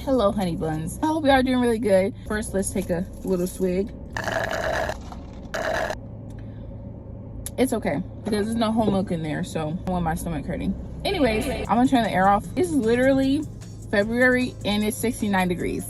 Hello, honey buns. I hope y'all are doing really good. First, let's take a little swig. It's okay because there's no whole milk in there, so I don't want my stomach hurting. Anyways, I'm gonna turn the air off. It's literally February and it's 69 degrees.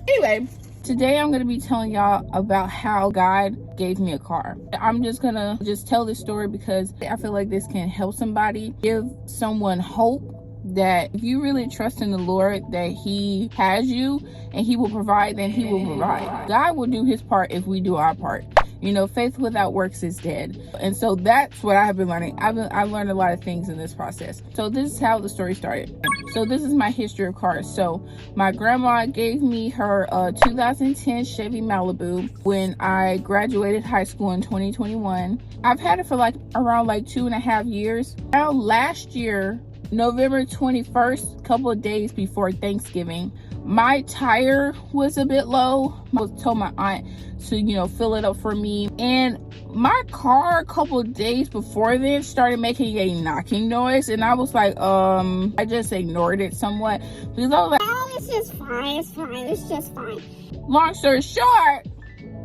Anyway, today I'm gonna be telling y'all about how God gave me a car. I'm just gonna tell this story because I feel like this can help somebody, give someone hope that if you really trust in the Lord that he has you and he will provide, then he will provide. God will do his part if we do our part. You know, faith without works is dead. And so that's what I have been learning. I've learned a lot of things in this process. So this is how the story started. So this is my history of cars. So my grandma gave me her 2010 Chevy Malibu when I graduated high school in 2021. I've had it for around 2.5 years. Now last year, November 21st, couple of days before Thanksgiving, my tire was a bit low. I told my aunt to, fill it up for me. And my car a couple of days before then started making a knocking noise. And I was like, I just ignored it somewhat. Because I was like, oh, it's just fine, it's just fine. Long story short,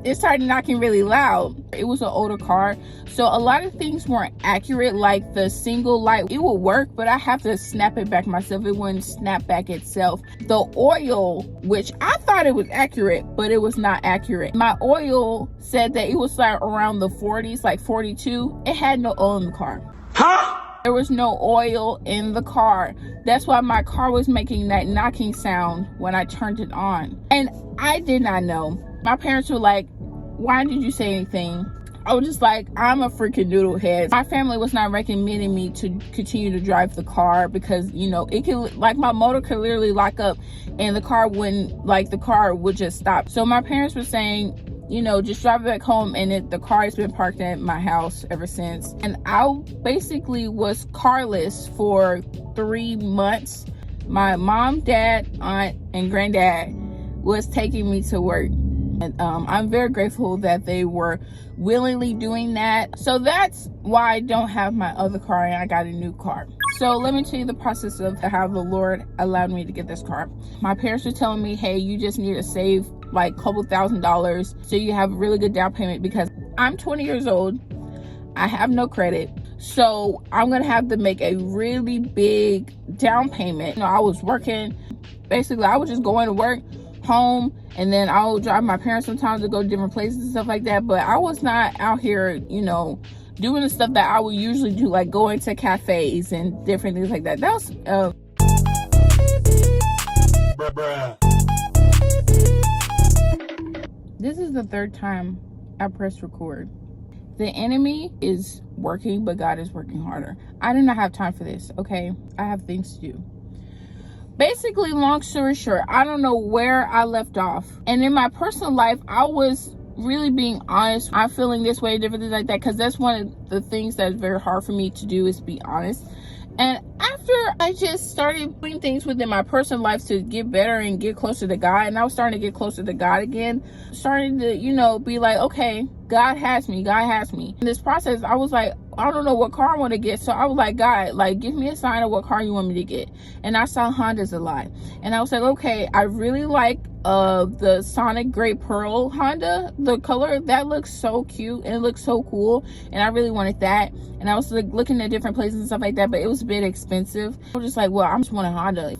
it started knocking really loud. It was an older car, so a lot of things weren't accurate, like the single light. It would work, but I have to snap it back myself. It wouldn't snap back itself. The oil, which I thought it was accurate, but it was not accurate. My oil said that it was around the 40s, 42. It had no oil in the car. There was no oil in the car. That's why my car was making that knocking sound when I turned it on. And I did not know. My parents were like, why did you say anything? I was just like, I'm a freaking noodle head. My family was not recommending me to continue to drive the car because, it could, my motor could literally lock up and the car wouldn't, the car would just stop. So my parents were saying, just drive it back home, and the car has been parked at my house ever since. And I basically was carless for 3 months. My mom, dad, aunt, and granddad was taking me to work. And I'm very grateful that they were willingly doing that. So that's why I don't have my other car and I got a new car. So let me tell you the process of how the Lord allowed me to get this car. My parents were telling me, hey, you just need to save a couple $1,000s so you have a really good down payment, because I'm 20 years old. I have no credit. So I'm going to have to make a really big down payment. I was working. Basically, I was just going to work, home, and then I would drive my parents sometimes to go to different places and stuff like that. But I was not out here, doing the stuff that I would usually do, like going to cafes and different things like that. That was This is the third time I pressed record. The enemy is working, but God is working harder. I do not have time for this, okay? I have things to do. Basically, long story short, I don't know where I left off. And in my personal life, I was really being honest. I'm feeling this way, different things like that, because that's one of the things that's very hard for me to do, is be honest. And after I just started doing things within my personal life to get better and get closer to God, and I was starting to get closer to God again, starting to, be like, okay, God has me. In this process, I was like, I don't know what car I want to get. So I was like, God, give me a sign of what car you want me to get. And I saw Hondas a lot. And I was like, okay, I really like the Sonic Gray Pearl Honda. The color, that looks so cute and it looks so cool. And I really wanted that. And I was looking at different places and stuff like that, but it was a bit expensive. I was just like, well, I just want a Honda.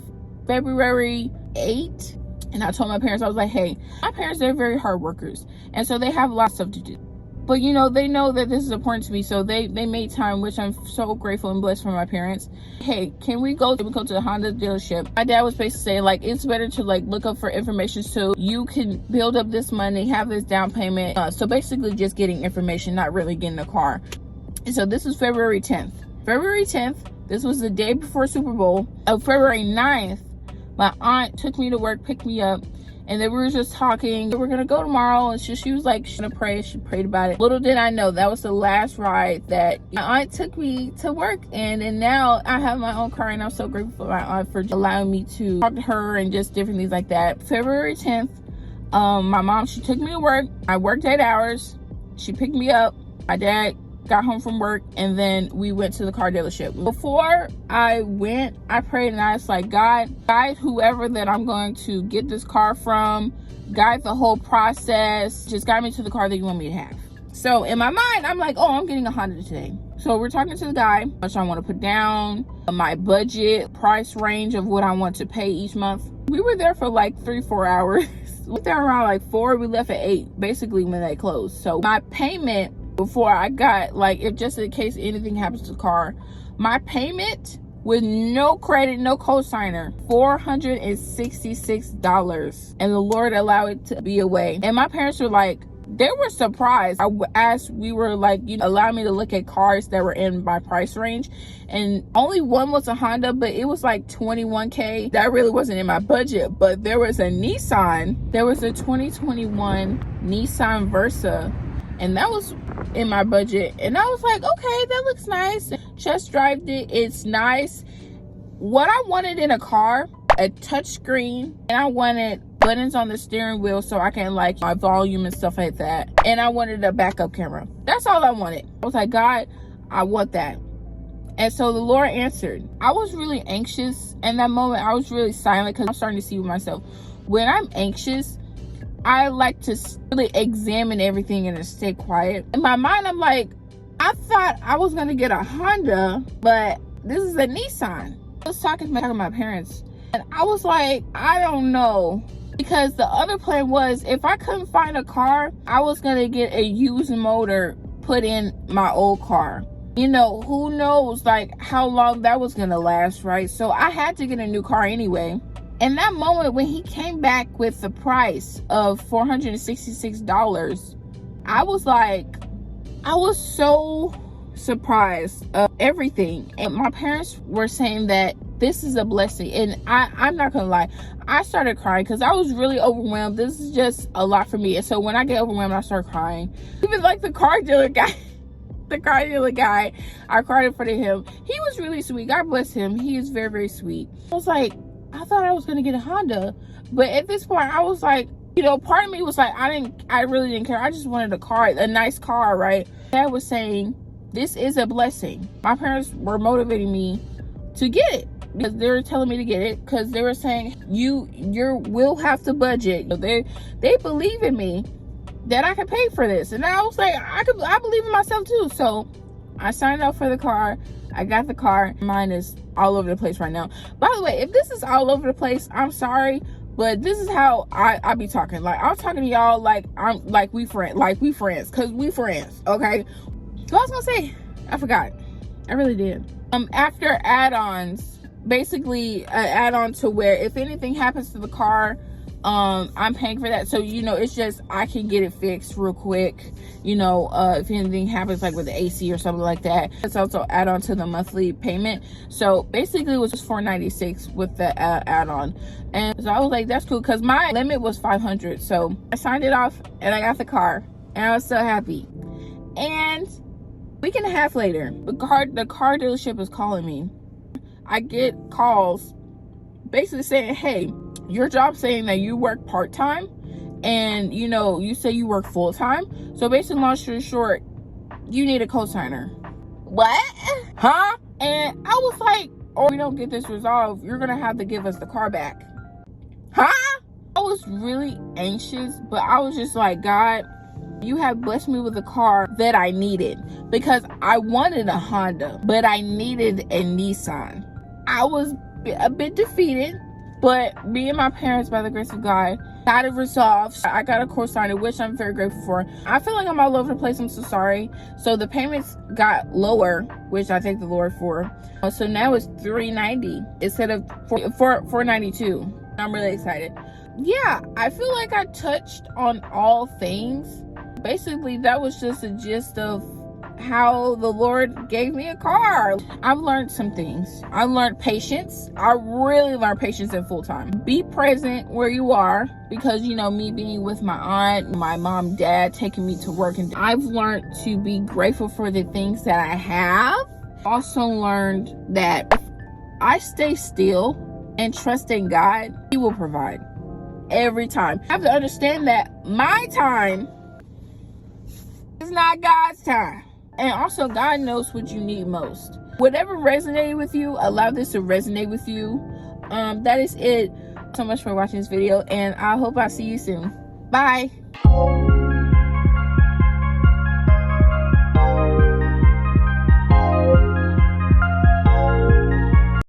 February 8th. And I told my parents, I was like, hey, my parents, they're very hard workers. And so they have a lot of stuff to do. But, they know that this is important to me. So they made time, which I'm so grateful and blessed for my parents. Hey, can we go to the Honda dealership? My dad was basically saying, it's better to, look up for information so you can build up this money, have this down payment. So basically just getting information, not really getting a car. And so this is February 10th. February 10th, this was the day before Super Bowl. February 9th, my aunt took me to work, picked me up. And then we were just talking. We're going to go tomorrow. And she was like, she's going to pray. She prayed about it. Little did I know that was the last ride that my aunt took me to work. And now I have my own car. And I'm so grateful for my aunt for allowing me to talk to her and just different things like that. February 10th, my mom, she took me to work. I worked 8 hours. She picked me up. My dad got home from work, and then we went to the car dealership. Before I went, I prayed and I was like, God, guide whoever that I'm going to get this car from, guide the whole process, just guide me to the car that you want me to have. So in my mind, I'm like, oh, I'm getting a Honda today. So we're talking to the guy, how much I want to put down, my budget, price range of what I want to pay each month. We were there for like 3-4 hours. We were there around like 4, we left at 8, basically when they closed. So my payment before I got, like, if just in case anything happens to the car, my payment with no credit, no cosigner, $466. And the Lord allowed it to be away. And my parents were like, they were surprised. We were like, allow me to look at cars that were in my price range, and only one was a Honda, but it was like $21K. That really wasn't in my budget. But there was a Nissan. There was a 2021 Nissan Versa, and that was in my budget. And I was like, okay, that looks nice. Just drove it. It's nice. What I wanted in a car, a touch screen, and I wanted buttons on the steering wheel so I can like my volume and stuff like that. And I wanted a backup camera. That's all I wanted. I was like, God, I want that. And so the Lord answered. I was really anxious in that moment. I was really silent because I'm starting to see with myself. When I'm anxious, I like to really examine everything and just stay quiet. In my mind, I'm like, I thought I was gonna get a Honda, but this is a Nissan. I was talking to my parents, and I was like, I don't know. Because the other plan was, if I couldn't find a car, I was gonna get a used motor put in my old car. Who knows like how long that was gonna last, right? So I had to get a new car anyway. In that moment, when he came back with the price of $466, I was so surprised of everything. And my parents were saying that this is a blessing. And I'm not gonna lie, I started crying because I was really overwhelmed. This is just a lot for me. And so when I get overwhelmed, I start crying. Even like the car dealer guy, I cried in front of him. He was really sweet. God bless him. He is very, very sweet. I was like, I thought I was gonna get a Honda. But at this point, I was like, part of me was like, I really didn't care. I just wanted a car, a nice car, right? Dad was saying, this is a blessing. My parents were motivating me to get it, because they were telling me to get it, because they were saying you will have to budget. They believe in me that I can pay for this. And I was like, I believe in myself too. So I signed up for the car. I got the car. Mine is all over the place right now. By the way, if this is all over the place, I'm sorry, but this is how I be talking. Like, I'm talking to y'all like I'm like we friends, because we friends, okay? So I was gonna say, I forgot. I really did. After add-ons, basically an add-on to where if anything happens to the car, I'm paying for that. So it's just I can get it fixed real quick. If anything happens like with the AC or something like that. It's also add on to the monthly payment. So basically it was just $496 with the add-on. And so I was like, that's cool, because my limit was $500. So I signed it off and I got the car, and I was so happy. And a week and a half later, the car dealership is calling me. I get calls basically saying, hey, your job saying that you work part-time, and you say you work full-time. So basically, long story short, you need a cosigner. What? Huh? And I was like, we don't get this resolved, you're gonna have to give us the car back. Huh? I was really anxious, but I was just like, God, you have blessed me with a car that I needed, because I wanted a Honda, but I needed a Nissan. I was a bit defeated, but me and my parents, by the grace of God, got it resolved. I got a cosigner, which I'm very grateful for. I feel like I'm all over the place. I'm so sorry. So the payments got lower, which I thank the Lord for. So now it's $390 instead of $492. I'm really excited. Yeah, I feel like I touched on all things. Basically, that was just a gist of how the Lord gave me a car. I've learned some things. I learned patience. I really learned patience in full time. Be present where you are, because me being with my aunt, my mom, dad taking me to work, and I've learned to be grateful for the things that I have. Also learned that if I stay still and trust in God, He will provide every time. I have to understand that my time is not God's time. And also, God knows what you need most. Whatever resonated with you, allow this to resonate with you. That is it. So much for watching this video, and I hope I see you soon. Bye.